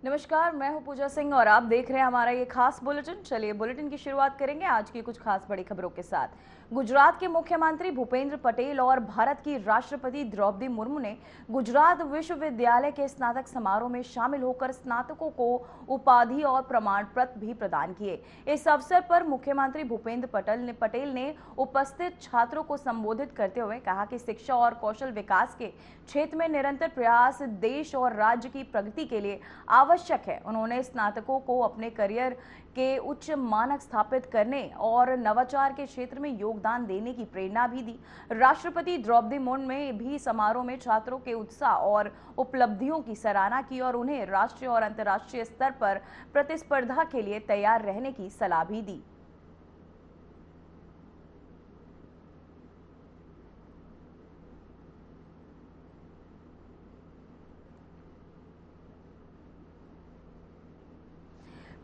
नमस्कार, मैं हूं पूजा सिंह और आप देख रहे हैं हमारा ये खास बुलेटिन। चलिए बुलेटिन की शुरुआत करेंगे आज की कुछ खास बड़ी खबरों के साथ। गुजरात के मुख्यमंत्री भूपेंद्र पटेल और भारत की राष्ट्रपति द्रौपदी मुर्मू ने गुजरात विश्वविद्यालय के स्नातक समारोह में शामिल होकर स्नातकों को उपाधि और प्रमाण पत्र भी प्रदान किए। इस अवसर पर मुख्यमंत्री भूपेंद्र पटेल ने उपस्थित छात्रों को संबोधित करते हुए कहा कि शिक्षा और कौशल विकास के क्षेत्र में निरंतर प्रयास देश और राज्य की प्रगति के लिए आवश्यक है। उन्होंने स्नातकों को अपने करियर के उच्च मानक स्थापित करने और नवाचार के क्षेत्र में योगदान देने की प्रेरणा भी दी। राष्ट्रपति द्रौपदी मुर्मू ने भी समारोह में छात्रों के उत्साह और उपलब्धियों की सराहना की और उन्हें राष्ट्रीय और अंतर्राष्ट्रीय स्तर पर प्रतिस्पर्धा के लिए तैयार रहने की सलाह भी दी।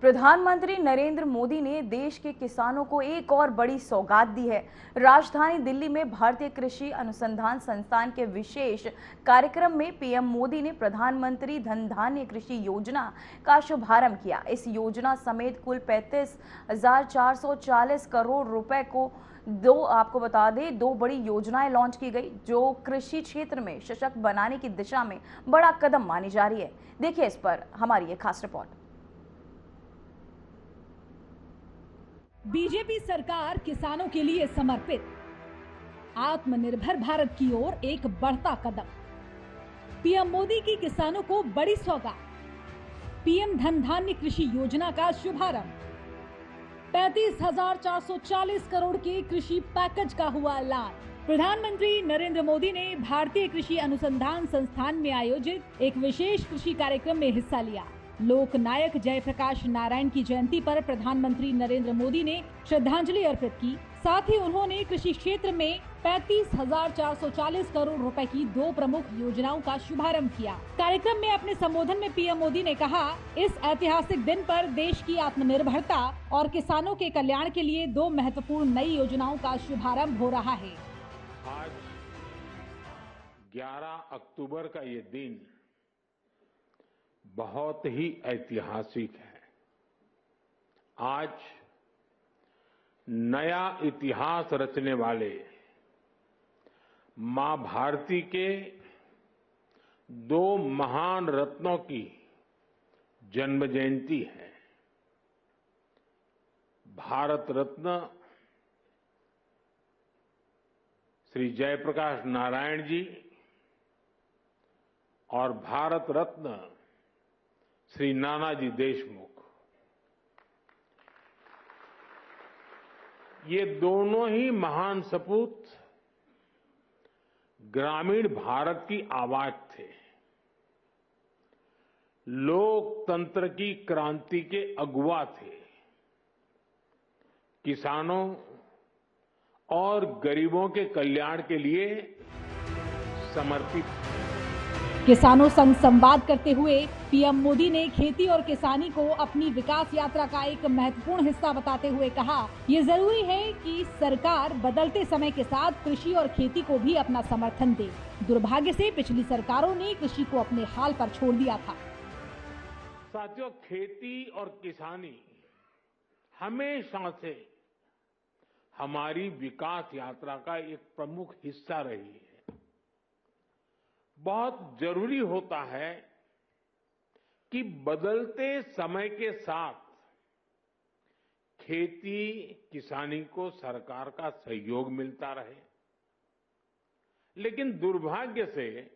प्रधानमंत्री नरेंद्र मोदी ने देश के किसानों को एक और बड़ी सौगात दी है। राजधानी दिल्ली में भारतीय कृषि अनुसंधान संस्थान के विशेष कार्यक्रम में पीएम मोदी ने प्रधानमंत्री धन धान्य कृषि योजना का शुभारंभ किया। इस योजना समेत कुल 35,440 करोड़ रुपए को आपको बता दें, दो बड़ी योजनाएं लॉन्च की गई जो कृषि क्षेत्र में सशक्त बनाने की दिशा में बड़ा कदम मानी जा रही है। देखिए इस पर हमारी ये खास रिपोर्ट। बीजेपी सरकार किसानों के लिए समर्पित, आत्मनिर्भर भारत की ओर एक बढ़ता कदम। पीएम मोदी की किसानों को बड़ी सौगात, पीएम धन धान्य कृषि योजना का शुभारंभ। 35,440 करोड़ के कृषि पैकेज का हुआ ऐलान। प्रधानमंत्री नरेंद्र मोदी ने भारतीय कृषि अनुसंधान संस्थान में आयोजित एक विशेष कृषि कार्यक्रम में हिस्सा लिया। लोक नायक जयप्रकाश नारायण की जयंती पर प्रधानमंत्री नरेंद्र मोदी ने श्रद्धांजलि अर्पित की। साथ ही उन्होंने कृषि क्षेत्र में 35,440 करोड़ रुपए की दो प्रमुख योजनाओं का शुभारंभ किया। कार्यक्रम में अपने संबोधन में पीएम मोदी ने कहा, इस ऐतिहासिक दिन पर देश की आत्मनिर्भरता और किसानों के कल्याण के लिए दो महत्वपूर्ण नई योजनाओं का शुभारंभ हो रहा है। आज 11 अक्टूबर का ये दिन बहुत ही ऐतिहासिक है। आज नया इतिहास रचने वाले मां भारती के दो महान रत्नों की जन्म जयंती है। भारत रत्न श्री जयप्रकाश नारायण जी और भारत रत्न श्री नानाजी देशमुख, ये दोनों ही महान सपूत ग्रामीण भारत की आवाज थे। लोकतंत्र की क्रांति के अगुवा थे। किसानों और गरीबों के कल्याण के लिए समर्पित थे। किसानों संग संवाद करते हुए पीएम मोदी ने खेती और किसानी को अपनी विकास यात्रा का एक महत्वपूर्ण हिस्सा बताते हुए कहा, ये जरूरी है कि सरकार बदलते समय के साथ कृषि और खेती को भी अपना समर्थन दे। दुर्भाग्य से पिछली सरकारों ने कृषि को अपने हाल पर छोड़ दिया था। साथियों, खेती और किसानी हमेशा से हमारी विकास यात्रा का एक प्रमुख हिस्सा रही है। बहुत जरूरी होता है कि बदलते समय के साथ खेती किसानी को सरकार का सहयोग मिलता रहे। लेकिन दुर्भाग्य से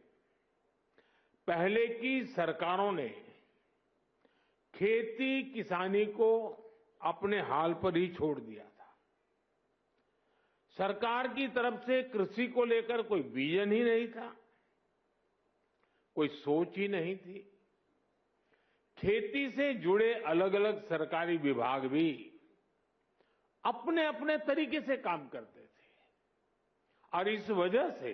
पहले की सरकारों ने खेती किसानी को अपने हाल पर ही छोड़ दिया था। सरकार की तरफ से कृषि को लेकर कोई विजन ही नहीं था, कोई सोच ही नहीं थी। खेती से जुड़े अलग अलग सरकारी विभाग भी अपने अपने तरीके से काम करते थे और इस वजह से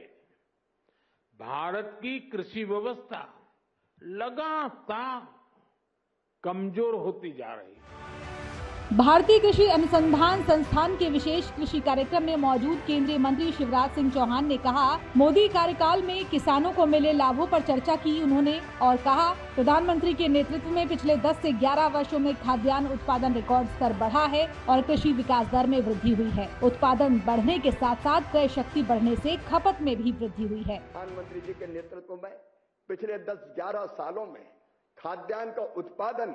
भारत की कृषि व्यवस्था लगातार कमजोर होती जा रही है। भारतीय कृषि अनुसंधान संस्थान के विशेष कृषि कार्यक्रम में मौजूद केंद्रीय मंत्री शिवराज सिंह चौहान ने कहा, मोदी कार्यकाल में किसानों को मिले लाभों पर चर्चा की उन्होंने और कहा, प्रधानमंत्री के नेतृत्व में पिछले 10 से 11 वर्षों में खाद्यान्न उत्पादन रिकॉर्ड स्तर बढ़ा है और कृषि विकास दर में वृद्धि हुई है। उत्पादन बढ़ने के साथ साथ क्रय शक्ति बढ़ने से खपत में भी वृद्धि हुई है। प्रधानमंत्री जी के नेतृत्व में पिछले 10-11 सालों में खाद्यान्न का उत्पादन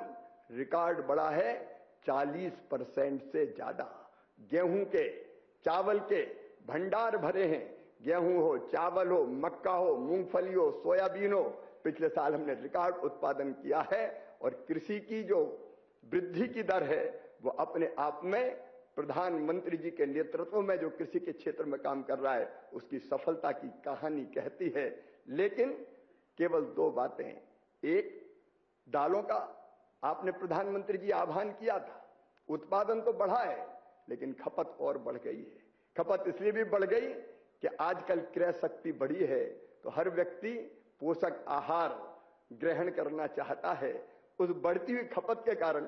रिकॉर्ड बढ़ा है 40% से ज्यादा। गेहूं के, चावल के भंडार भरे हैं। गेहूं हो, चावल हो, मक्का हो, मूंगफली हो, सोयाबीन हो, पिछले साल हमने रिकॉर्ड उत्पादन किया है और कृषि की जो वृद्धि की दर है वो अपने आप में प्रधानमंत्री जी के नेतृत्व में जो कृषि के क्षेत्र में काम कर रहा है उसकी सफलता की कहानी कहती है। लेकिन केवल 2 बातें, एक, दालों का आपने प्रधानमंत्री जी आह्वान किया था, उत्पादन तो बढ़ा है लेकिन खपत और बढ़ गई है। खपत इसलिए भी बढ़ गई कि आजकल क्रय शक्ति बढ़ी है तो हर व्यक्ति पोषक आहार ग्रहण करना चाहता है। उस बढ़ती हुई खपत के कारण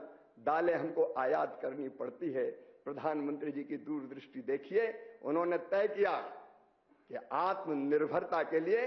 दालें हमको आयात करनी पड़ती है। प्रधानमंत्री जी की दूरदृष्टि देखिए, उन्होंने तय किया कि आत्मनिर्भरता के लिए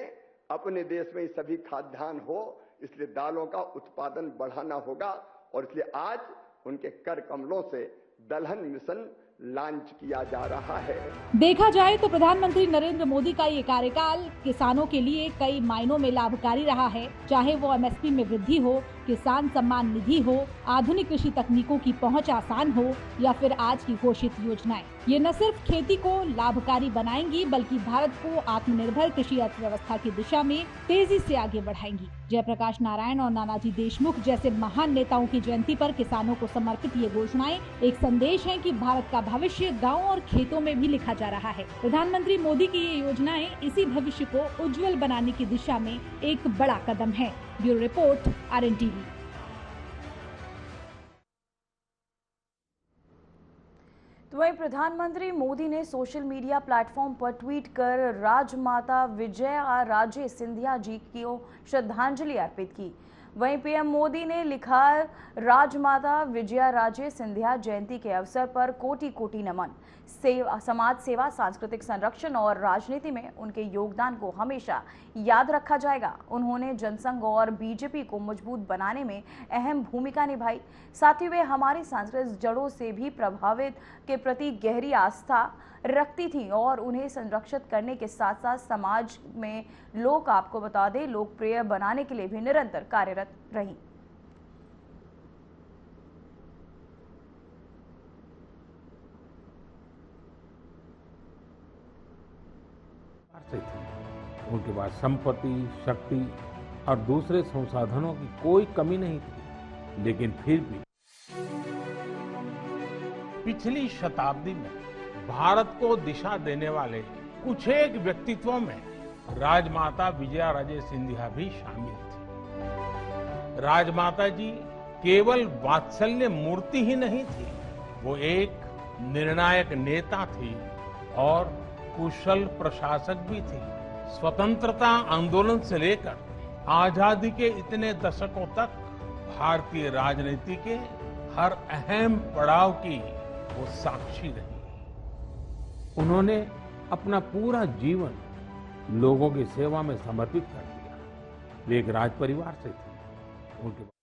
अपने देश में ही सभी खाद्यान्न हो, इसलिए दालों का उत्पादन बढ़ाना होगा और इसलिए आज उनके कर कमलों से दलहन मिशन लॉन्च किया जा रहा है। देखा जाए तो प्रधानमंत्री नरेंद्र मोदी का ये कार्यकाल किसानों के लिए कई मायनों में लाभकारी रहा है, चाहे वो एमएसपी में वृद्धि हो, किसान सम्मान निधि हो, आधुनिक कृषि तकनीकों की पहुंच आसान हो या फिर आज की घोषित योजनाएं। ये न सिर्फ खेती को लाभकारी बनाएंगी बल्कि भारत को आत्मनिर्भर कृषि अर्थव्यवस्था की दिशा में तेजी से आगे बढ़ाएंगी। जयप्रकाश नारायण और नानाजी देशमुख जैसे महान नेताओं की जयंती पर किसानों को समर्पित ये घोषणाएं एक संदेश है कि भारत का भविष्य गाँव और खेतों में भी लिखा जा रहा है। प्रधानमंत्री मोदी की ये योजनाएं इसी भविष्य को उज्जवल बनाने की दिशा में एक बड़ा कदम है। Bureau report, RNTV। तो वहीं प्रधानमंत्री मोदी ने सोशल मीडिया प्लेटफॉर्म पर ट्वीट कर राजमाता विजया राजे सिंधिया जी को श्रद्धांजलि अर्पित की। वहीं पीएम मोदी ने लिखा, राजमाता विजया राजे सिंधिया जयंती के अवसर पर कोटि कोटि नमन। समाज सेवा, सांस्कृतिक संरक्षण और राजनीति में उनके योगदान को हमेशा याद रखा जाएगा। उन्होंने जनसंघ और बीजेपी को मजबूत बनाने में अहम भूमिका निभाई। साथ ही वे हमारी सांस्कृतिक जड़ों से भी प्रभावित के प्रति गहरी आस्था रखती थी और उन्हें संरक्षित करने के साथ साथ समाज में आपको बता दें लोकप्रिय बनाने के लिए भी निरंतर कार्यरत रही। उनके पास संपत्ति, शक्ति और दूसरे संसाधनों की कोई कमी नहीं थी, लेकिन फिर भी पिछली शताब्दी में भारत को दिशा देने वाले कुछ एक व्यक्तित्वों में राजमाता विजया राजे सिंधिया भी शामिल थी। राजमाता जी केवल वात्सल्य मूर्ति ही नहीं थी, वो एक निर्णायक नेता थी और कुशल प्रशासक भी थी। स्वतंत्रता आंदोलन से लेकर आजादी के इतने दशकों तक भारतीय राजनीति के हर अहम पड़ाव की वो साक्षी रही। उन्होंने अपना पूरा जीवन लोगों की सेवा में समर्पित कर दिया। वे एक राज परिवार से थे। उनके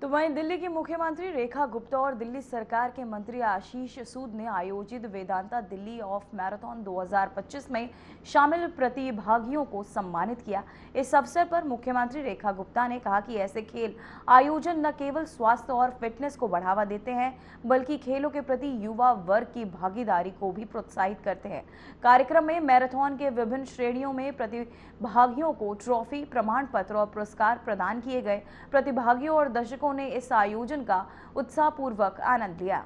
तो वहीं दिल्ली की मुख्यमंत्री रेखा गुप्ता और दिल्ली सरकार के मंत्री आशीष सूद ने आयोजित वेदांता दिल्ली ऑफ मैराथन 2025 में शामिल प्रतिभागियों को सम्मानित किया। इस अवसर पर मुख्यमंत्री रेखा गुप्ता ने कहा कि ऐसे खेल आयोजन न केवल स्वास्थ्य और फिटनेस को बढ़ावा देते हैं बल्कि खेलों के प्रति युवा वर्ग की भागीदारी को भी प्रोत्साहित करते हैं। कार्यक्रम में मैराथन के विभिन्न श्रेणियों में प्रतिभागियों को ट्रॉफी, प्रमाण पत्र और पुरस्कार प्रदान किए गए। प्रतिभागियों और दर्शकों ने इस आयोजन का उत्साहपूर्वक आनंद लिया।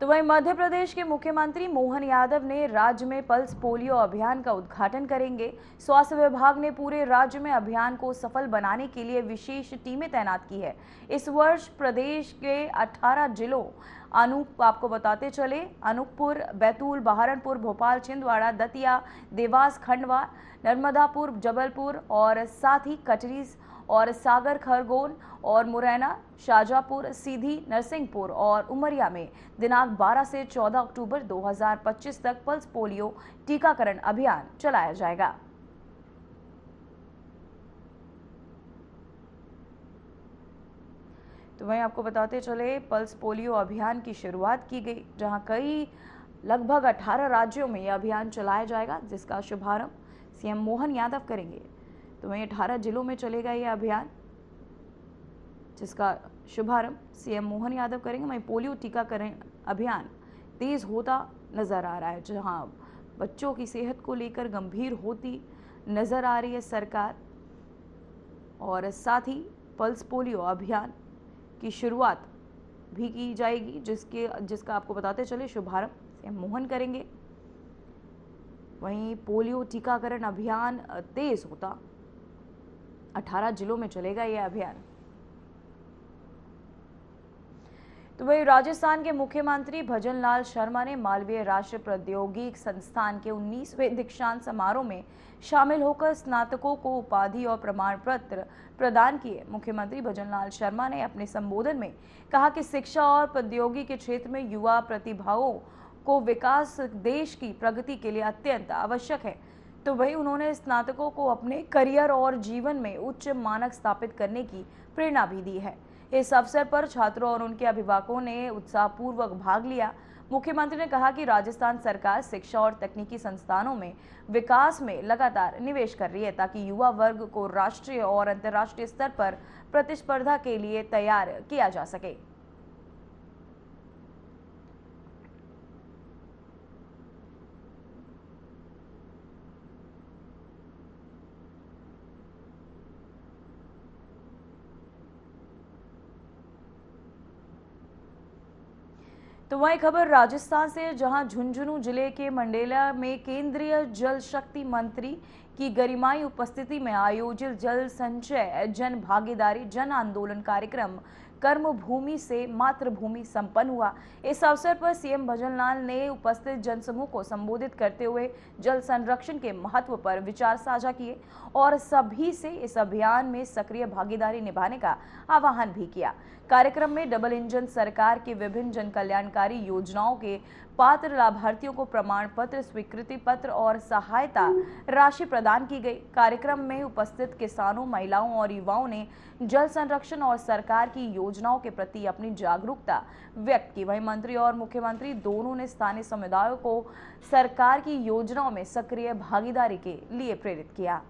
तो वहीं मध्य प्रदेश के मुख्यमंत्री मोहन यादव ने राज्य में पल्स पोलियो अभियान का उद्घाटन करेंगे। स्वास्थ्य विभाग ने पूरे राज्य में अभियान को सफल बनाने के लिए विशेष टीमें तैनात की है। इस वर्ष प्रदेश के 18 जिलों आपको बताते चले अनूपपुर, बैतूल, बहारनपुर, भोपाल, छिंदवाड़ा, दतिया, देवास, खंडवा, नर्मदापुर, जबलपुर और साथ ही कटरी और सागर, खरगोन और मुरैना, शाजापुर, सीधी, नरसिंहपुर और उमरिया में दिनांक 12 से 14 अक्टूबर 2025 तक पल्स पोलियो टीकाकरण अभियान चलाया जाएगा। तो वहीं आपको बताते चले पल्स पोलियो अभियान की शुरुआत की गई, जहां लगभग 18 राज्यों में यह अभियान चलाया जाएगा, जिसका शुभारंभ सीएम मोहन यादव करेंगे। तो वहीं 18 जिलों में चलेगा यह अभियान, जिसका शुभारंभ सीएम मोहन यादव करेंगे। वहीं पोलियो टीकाकरण अभियान तेज होता नजर आ रहा है, जहां बच्चों की सेहत को लेकर गंभीर होती नजर आ रही है सरकार, और साथ ही पल्स पोलियो अभियान की शुरुआत भी की जाएगी, जिसका आपको बताते चले शुभारंभ सीएम मोहन करेंगे। वहीं पोलियो टीकाकरण अभियान तेज होता 18 जिलों में चलेगा यह अभियान। तो वहीं राजस्थान के मुख्यमंत्री भजनलाल शर्मा ने मालवीय राष्ट्रीय प्रौद्योगिकी संस्थान के 19वें दीक्षांत समारोह में शामिल होकर स्नातकों को उपाधि और प्रमाण पत्र प्रदान किए। मुख्यमंत्री भजनलाल शर्मा ने अपने संबोधन में कहा कि शिक्षा और प्रौद्योगिकी के क्षेत्र में युवा प्रतिभाओं को विकास देश की प्रगति के लिए अत्यंत आवश्यक है। तो वहीं उन्होंने स्नातकों को अपने करियर और जीवन में उच्च मानक स्थापित करने की प्रेरणा भी दी है। इस अवसर पर छात्रों और उनके अभिभावकों ने उत्साहपूर्वक भाग लिया। मुख्यमंत्री ने कहा कि राजस्थान सरकार शिक्षा और तकनीकी संस्थानों में विकास में लगातार निवेश कर रही है, ताकि युवा वर्ग को राष्ट्रीय और अंतर्राष्ट्रीय स्तर पर प्रतिस्पर्धा के लिए तैयार किया जा सके। तो वही खबर राजस्थान से, जहां झुंझुनू जिले के मंडेला में केंद्रीय जल शक्ति मंत्री की गरिमाई उपस्थिति में आयोजित जल संचय जन भागीदारी जन आंदोलन कार्यक्रम कर्मभूमि से मातृभूमि संपन्न हुआ। इस अवसर पर सीएम भजनलाल ने उपस्थित जनसमूह को संबोधित करते हुए जल संरक्षण के महत्व पर विचार साझा किए और सभी से इस अभियान में सक्रिय भागीदारी निभाने का आह्वान भी किया। कार्यक्रम में डबल इंजन सरकार की विभिन्न जन कल्याणकारी योजनाओं के पात्र लाभार्थियों को प्रमाण पत्र, स्वीकृति पत्र और सहायता राशि प्रदान की गई। कार्यक्रम में उपस्थित किसानों, महिलाओं और युवाओं ने जल संरक्षण और सरकार की योजनाओं के प्रति अपनी जागरूकता व्यक्त की। वहीं मंत्री और मुख्यमंत्री दोनों ने स्थानीय समुदायों को सरकार की योजनाओं में सक्रिय भागीदारी के लिए प्रेरित किया।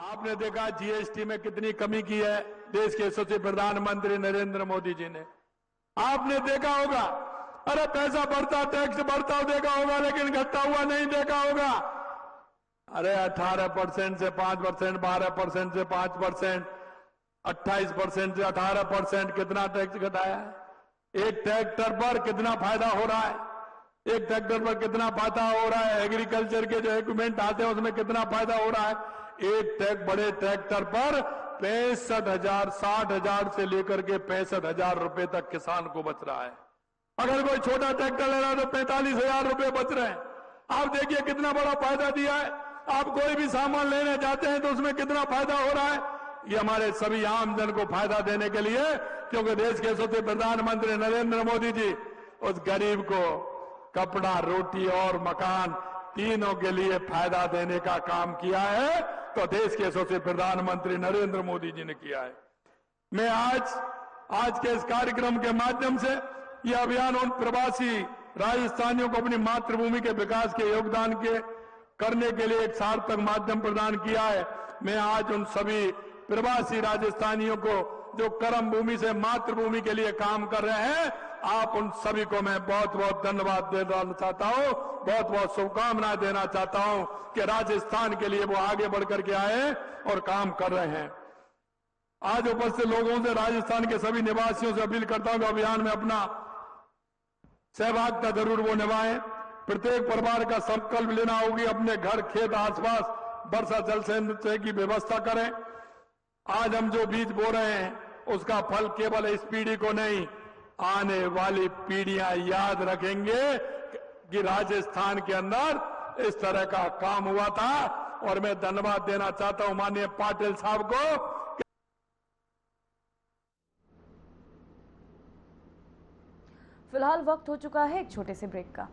आपने देखा जीएसटी में कितनी कमी की है देश के यशस्वी प्रधानमंत्री नरेंद्र मोदी जी ने। आपने देखा होगा, अरे पैसा बढ़ता, टैक्स बढ़ता देखा होगा, लेकिन घटता हुआ नहीं देखा होगा। अरे 18% से 5%, 12% से 5%, 28% से 18%, कितना टैक्स घटाया है। एक ट्रैक्टर पर कितना फायदा हो रहा है, एक ट्रैक्टर पर कितना फायदा हो रहा है। एग्रीकल्चर के जो इक्विपमेंट आते हैं उसमें कितना फायदा हो रहा है। एक बड़े ट्रैक्टर पर 65,000, 60,000 से लेकर के 65,000 रुपए तक किसान को बच रहा है। अगर कोई छोटा ट्रैक्टर ले रहा है तो 45,000 रुपए बच रहे हैं। आप देखिए कितना बड़ा फायदा दिया है। आप कोई भी सामान लेने जाते हैं तो उसमें कितना फायदा हो रहा है। ये हमारे सभी आम जन को फायदा देने के लिए, क्योंकि देश के यशस्वी प्रधानमंत्री नरेंद्र मोदी जी उस गरीब को कपड़ा, रोटी और मकान तीनों के लिए फायदा देने का काम किया है, तो देश के यशस्वी प्रधानमंत्री नरेंद्र मोदी जी ने किया है। मैं आज के इस कार्यक्रम के माध्यम से यह अभियान उन प्रवासी राजस्थानियों को अपनी मातृभूमि के विकास के योगदान के करने के लिए एक सार्थक माध्यम प्रदान किया है। मैं आज उन सभी प्रवासी राजस्थानियों को जो कर्म भूमि से मातृभूमि के लिए काम कर रहे हैं, आप उन सभी को मैं बहुत बहुत धन्यवाद देना चाहता हूं, बहुत बहुत शुभकामनाएं देना चाहता हूं कि राजस्थान के लिए वो आगे बढ़कर के आए और काम कर रहे हैं। आज उपस्थित लोगों से, राजस्थान के सभी निवासियों से अपील करता हूं कि अभियान में अपना सहभागिता जरूर वो निभाएं। प्रत्येक परिवार का संकल्प लेना होगी, अपने घर, खेत, आसपास वर्षा जल संचय की व्यवस्था करें। आज हम जो बीज बो रहे हैं उसका फल केवल इस पीढ़ी को नहीं, आने वाली पीढ़ियां याद रखेंगे कि राजस्थान के अंदर इस तरह का काम हुआ था। और मैं धन्यवाद देना चाहता हूं माननीय पाटिल साहब को। फिलहाल वक्त हो चुका है एक छोटे से ब्रेक का।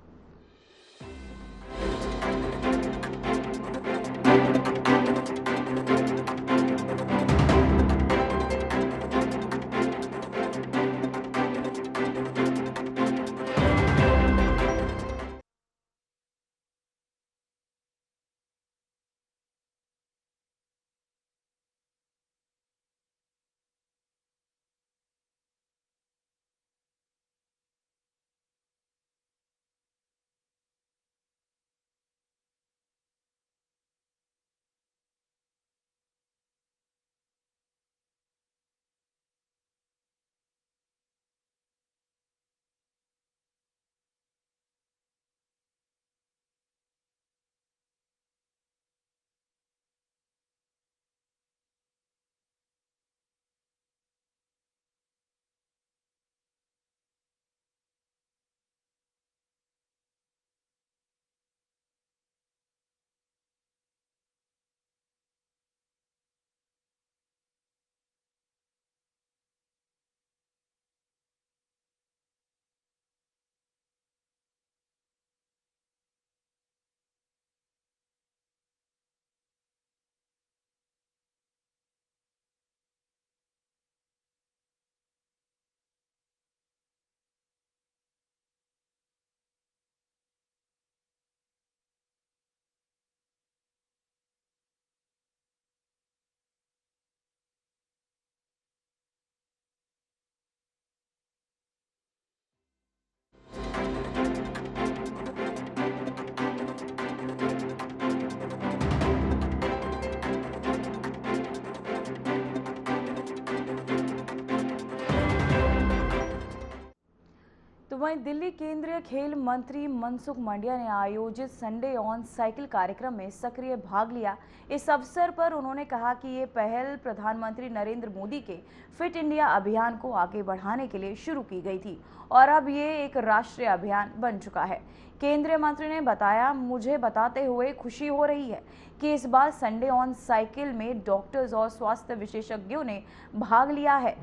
तो वहीं दिल्ली केंद्रीय खेल मंत्री मनसुख मंडिया ने आयोजित संडे ऑन साइकिल कार्यक्रम में सक्रिय भाग लिया। इस अवसर पर उन्होंने कहा कि ये पहल प्रधानमंत्री नरेंद्र मोदी के फिट इंडिया अभियान को आगे बढ़ाने के लिए शुरू की गई थी और अब ये एक राष्ट्रीय अभियान बन चुका है। केंद्रीय मंत्री ने बताया, मुझे बताते हुए खुशी हो रही है कि इस बार संडे ऑन साइकिल में डॉक्टर्स और स्वास्थ्य विशेषज्ञों ने भाग लिया है।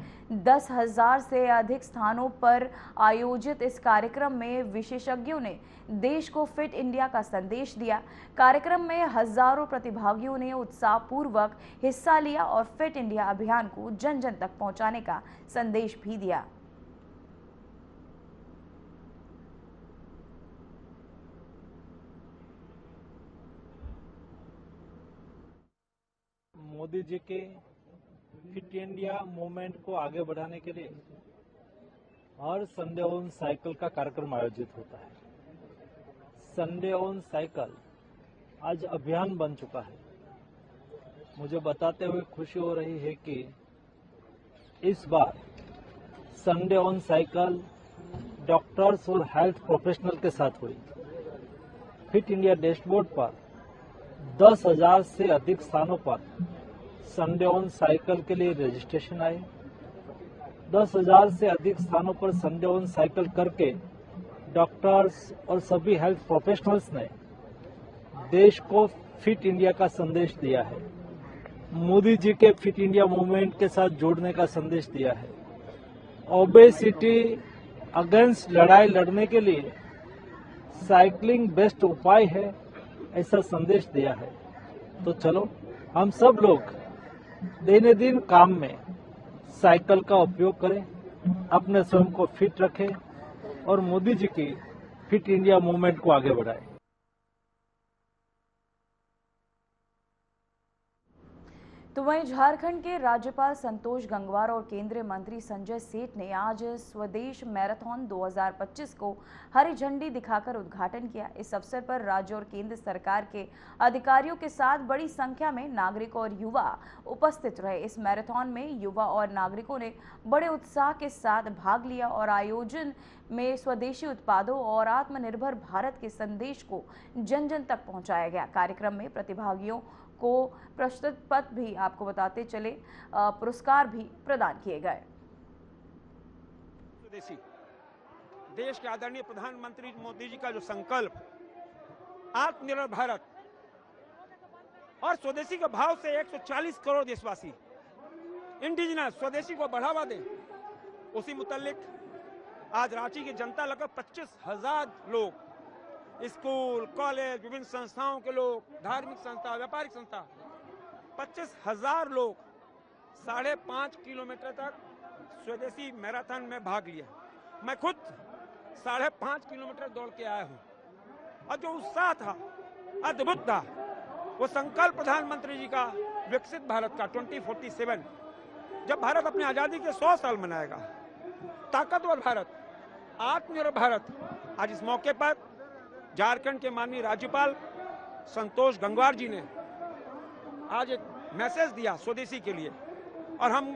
10,000 से अधिक स्थानों पर आयोजित इस कार्यक्रम में विशेषज्ञों ने देश को फिट इंडिया का संदेश दिया। कार्यक्रम में हजारों प्रतिभागियों ने उत्साहपूर्वक हिस्सा लिया और फिट इंडिया अभियान को जन जन तक पहुंचाने का संदेश भी दिया। मोदी जी के फिट इंडिया मूवमेंट को आगे बढ़ाने के लिए हर संडे ऑन साइकिल का कार्यक्रम आयोजित होता है। संडे ऑन साइकिल आज अभियान बन चुका है। मुझे बताते हुए खुशी हो रही है कि इस बार संडे ऑन साइकिल डॉक्टर्स और हेल्थ प्रोफेशनल के साथ हुई। फिट इंडिया डैशबोर्ड पर 10,000 से अधिक स्थानों पर संडे ऑन साइकिल के लिए रजिस्ट्रेशन आए। 10,000 से अधिक स्थानों पर संडे ऑन साइकिल करके डॉक्टर्स और सभी हेल्थ प्रोफेशनल्स ने देश को फिट इंडिया का संदेश दिया है। मोदी जी के फिट इंडिया मूवमेंट के साथ जोड़ने का संदेश दिया है। ओबेसिटी अगेंस्ट लड़ाई लड़ने के लिए साइकिलिंग बेस्ट उपाय है, ऐसा संदेश दिया है। तो चलो हम सब लोग दैनिक काम में साइकिल का उपयोग करें, अपने स्वयं को फिट रखें और मोदी जी की फिट इंडिया मूवमेंट को आगे बढ़ाएं। तो वहीं झारखंड के राज्यपाल संतोष गंगवार और केंद्रीय मंत्री संजय सेठ ने आज स्वदेश मैराथन 2025 को हरी झंडी दिखाकर उद्घाटन किया। इस अवसर पर राज्य और केंद्र सरकार के अधिकारियों के साथ बड़ी संख्या में नागरिक और युवा उपस्थित रहे। इस मैराथन में युवा और नागरिकों ने बड़े उत्साह के साथ भाग लिया और आयोजन में स्वदेशी उत्पादों और आत्मनिर्भर भारत के संदेश को जन जन तक पहुंचाया गया। कार्यक्रम में प्रतिभागियों को प्रशस्ति पत्र भी आपको बताते चले पुरस्कार भी प्रदान किए गए। स्वदेशी देश के आदरणीय प्रधानमंत्री मोदी जी का जो संकल्प आत्मनिर्भर भारत और स्वदेशी के भाव से 140 करोड़ देशवासी इंडिजिनस स्वदेशी को बढ़ावा दें, उसी मुतालिक आज रांची की जनता लगभग 25,000 लोग, स्कूल, कॉलेज, विभिन्न संस्थाओं के लोग, धार्मिक संस्था, व्यापारिक संस्था, 25,000 लोग 5.5 किलोमीटर तक स्वदेशी मैराथन में भाग लिया। मैं खुद 5.5 किलोमीटर दौड़ के आया हूं और जो उत्साह था अद्भुत था। वो संकल्प प्रधानमंत्री जी का विकसित भारत का 2047, जब भारत अपनी आजादी के 100 साल मनाएगा, ताकतवर भारत, आत्मनिर्भर भारत, आज इस मौके पर झारखंड के माननीय राज्यपाल संतोष गंगवार जी ने आज एक मैसेज दिया स्वदेशी के लिए। और हम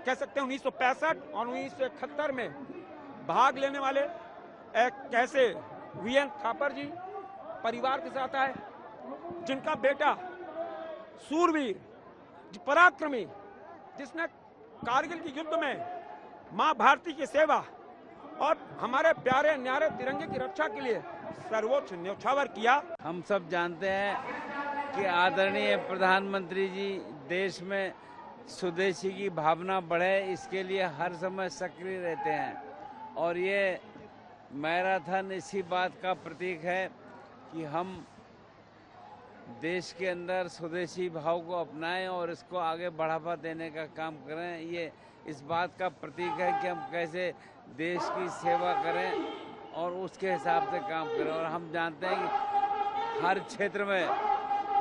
कह सकते हैं 1965 और 1971 में भाग लेने वाले एक कैसे वीएन थापर जी परिवार के साथ आए, जिनका बेटा सूरवीर, पराक्रमी, जिसने कारगिल के युद्ध में मां भारती की सेवा और हमारे प्यारे न्यारे तिरंगे की रक्षा के लिए सर्वोच्च न्यौछावर किया। हम सब जानते हैं कि आदरणीय प्रधानमंत्री जी देश में स्वदेशी की भावना बढ़े, इसके लिए हर समय सक्रिय रहते हैं और ये मैराथन इसी बात का प्रतीक है कि हम देश के अंदर स्वदेशी भाव को अपनाएं और इसको आगे बढ़ावा देने का काम करें। ये इस बात का प्रतीक है कि हम कैसे देश की सेवा करें और उसके हिसाब से काम करें। और हम जानते हैं कि हर क्षेत्र में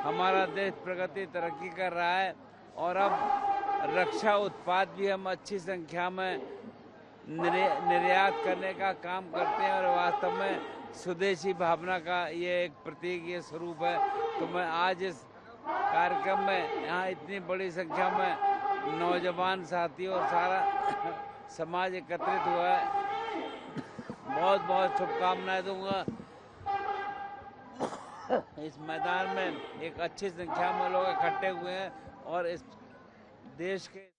हमारा देश प्रगति तरक्की कर रहा है और अब रक्षा उत्पाद भी हम अच्छी संख्या में निर्यात करने का काम करते हैं और वास्तव में स्वदेशी भावना का ये एक प्रतीक, ये स्वरूप है। तो मैं आज इस कार्यक्रम में यहाँ इतनी बड़ी संख्या में नौजवान साथी और सारा समाज एकत्रित हुआ है, बहुत बहुत शुभकामनाएं दूंगा। इस मैदान में एक अच्छी संख्या में लोग इकट्ठे हुए हैं और इस देश के।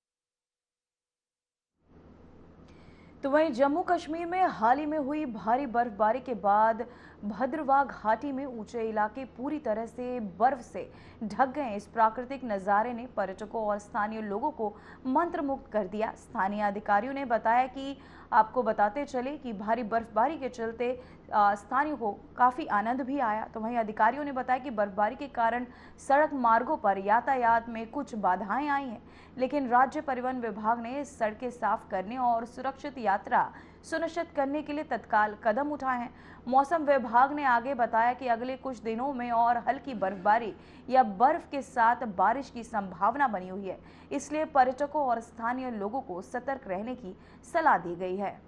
तो वहीं जम्मू कश्मीर में हाल ही में हुई भारी बर्फबारी के बाद भद्रवाह घाटी में ऊंचे इलाके पूरी तरह से बर्फ से ढक गए। इस प्राकृतिक नज़ारे ने पर्यटकों और स्थानीय लोगों को मंत्रमुग्ध कर दिया। स्थानीय अधिकारियों ने बताया कि आपको बताते चले कि भारी बर्फबारी के चलते स्थानीयों को काफ़ी आनंद भी आया। तो वहीं अधिकारियों ने बताया कि बर्फबारी के कारण सड़क मार्गों पर यातायात में कुछ बाधाएं आई हैं, लेकिन राज्य परिवहन विभाग ने सड़कें साफ करने और सुरक्षित यात्रा सुनिश्चित करने के लिए तत्काल कदम उठाए हैं। मौसम विभाग ने आगे बताया कि अगले कुछ दिनों में और हल्की बर्फबारी या बर्फ के साथ बारिश की संभावना बनी हुई है, इसलिए पर्यटकों और स्थानीय लोगों को सतर्क रहने की सलाह दी गई है।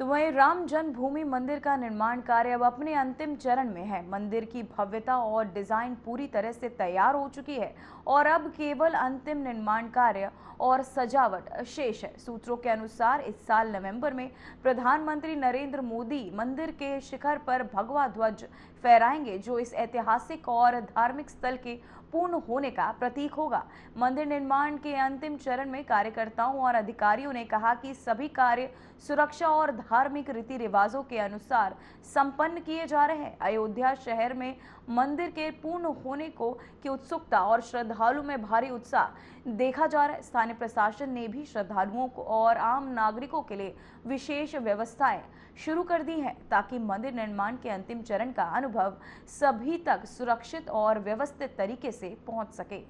तो वहीं राम जन्मभूमि मंदिर का निर्माण कार्य अब अपने अंतिम चरण में है। मंदिर की भव्यता और डिजाइन पूरी तरह से तैयार हो चुकी है और अब केवल अंतिम निर्माण कार्य और सजावट शेष है। सूत्रों के अनुसार इस साल नवंबर में प्रधानमंत्री नरेंद्र मोदी मंदिर के शिखर पर भगवा ध्वज फहराएंगे, जो इस ऐतिहासिक और धार्मिक स्थल के पूर्ण होने का प्रतीक होगा। मंदिर निर्माण के अंतिम चरण में कार्यकर्ताओं और अधिकारियों ने कहा कि सभी कार्य सुरक्षा और धार्मिक रीति रिवाजों के अनुसार संपन्न किए जा रहे हैं। अयोध्या शहर में मंदिर के पूर्ण होने की उत्सुकता और श्रद्धालुओं में भारी उत्साह देखा जा रहा है। स्थानीय प्रशासन ने भी श्रद्धालुओं को और आम नागरिकों के लिए विशेष व्यवस्थाएं शुरू कर दी हैं, ताकि मंदिर निर्माण के अंतिम चरण का अनुभव सभी तक सुरक्षित और व्यवस्थित तरीके से पहुंच सके।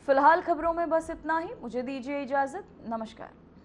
फिलहाल खबरों में बस इतना ही। मुझे दीजिए इजाजत। नमस्कार।